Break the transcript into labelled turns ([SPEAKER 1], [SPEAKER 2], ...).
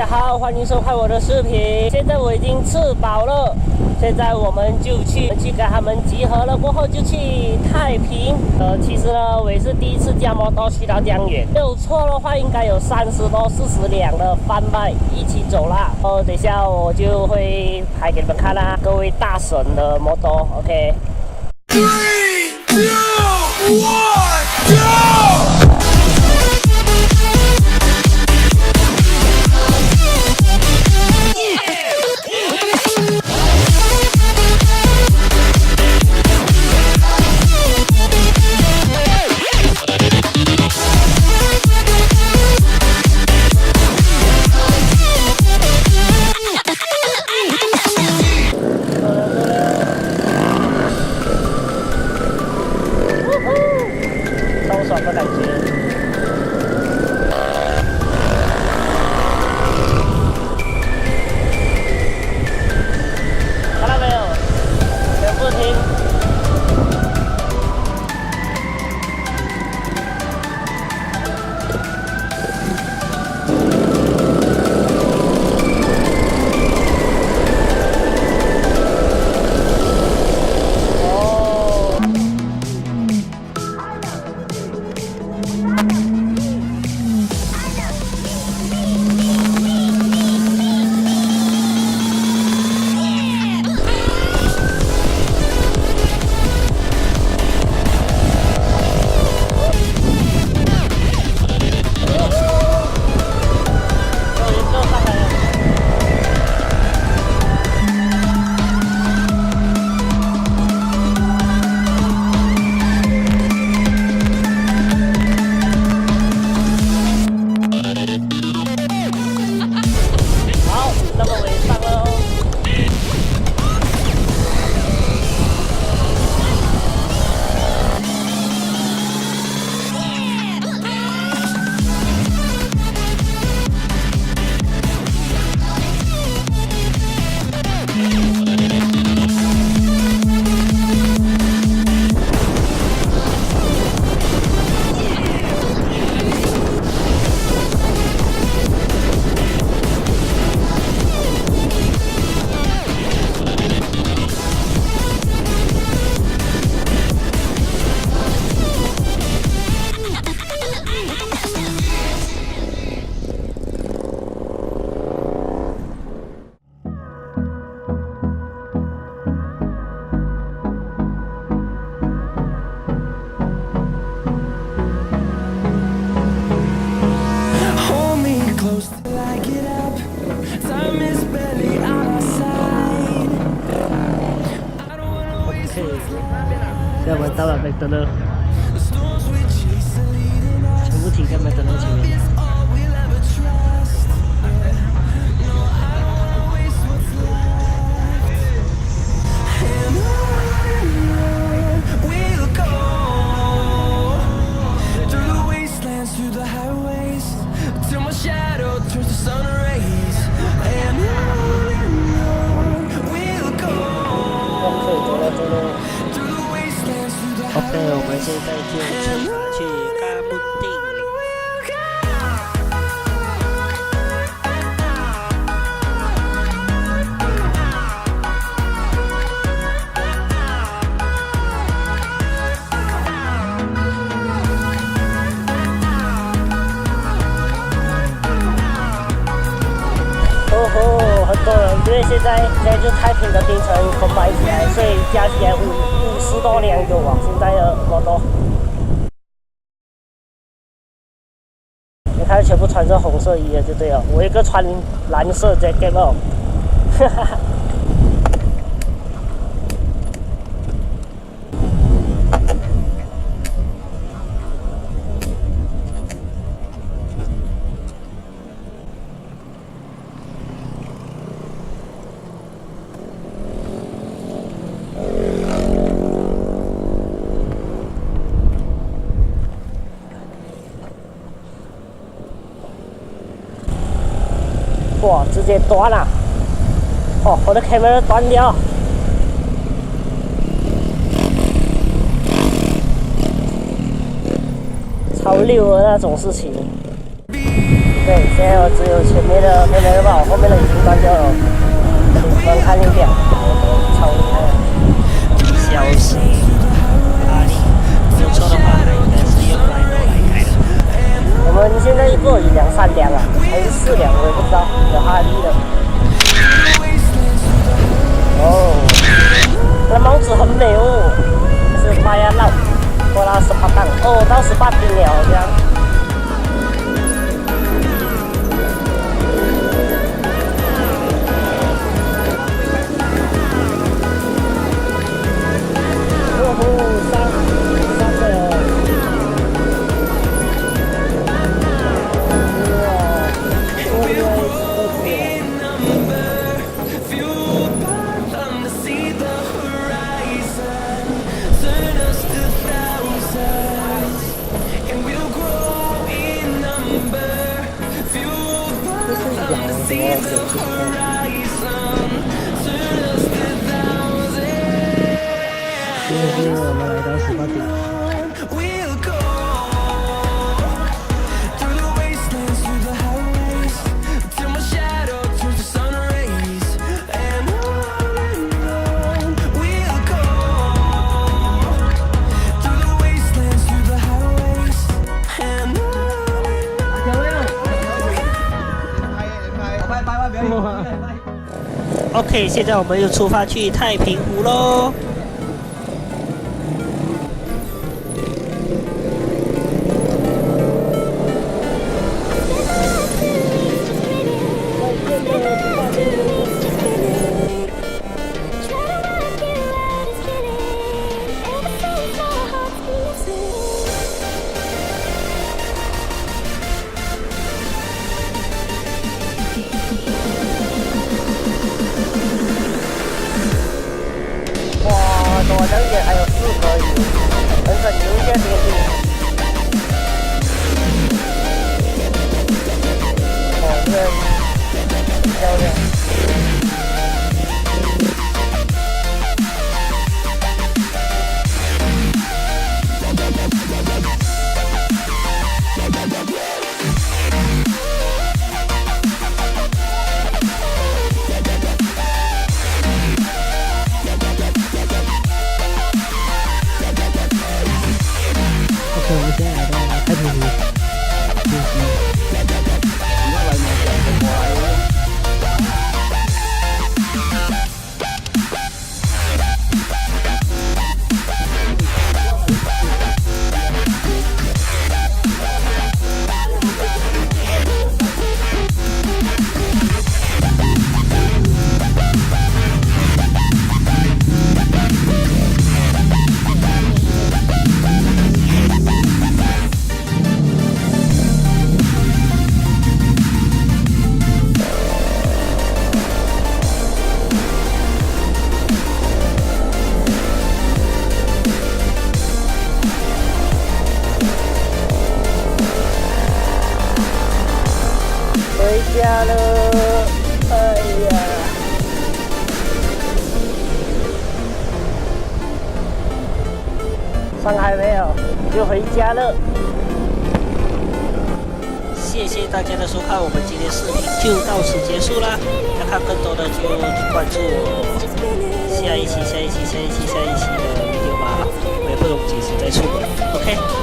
[SPEAKER 1] 好，欢迎收看我的视频。现在我已经吃饱了，现在我们就去跟他们集合了，过后就去太平。其实呢，我也是第一次驾摩托去到这样远，没有错的话，应该有30多40辆的贩卖一起走啦。等一下我就会拍给你们看啦，各位大神的摩托 ，OK。3、2、1、Go！超爽的感觉。看到没有？全部停。现在我们到了麦当劳，全部停在麦当劳前面。OK， 我们现在就出发去咖布丁。很多人，因为现在就太平的冰城封摆起来，所以加起来50多辆有啊，现在的摩托。你看，全部穿着红色衣的就对了，我一个穿蓝色 jacket 哦，哈哈哈。哇，直接断了！哦，我的 camera 断掉。超溜的那种事情。对，现在我只有前面的没有吧，后面的已经关掉了。观看一点，超厉害。消息哪里？没有错的话，它应该是用来开的。我们现在一个2、3辆啊，还是4辆，我也不知道，有哈利的。哦，那帽子很美哦，是巴亚闹，过了18档，哦，到18丁了好像。我们来到18丁。OK， 现在我们又出发去太平湖喽。我这边还有4可以，很省油一下点哦，这个漂亮。我们现在来到太平湖，回家了，哎呀！上海没有，就回家了。谢谢大家的收看，我们今天视频就到此结束啦。要看更多的就关注我下一期的video 吧，我也不懂几时再出门。OK。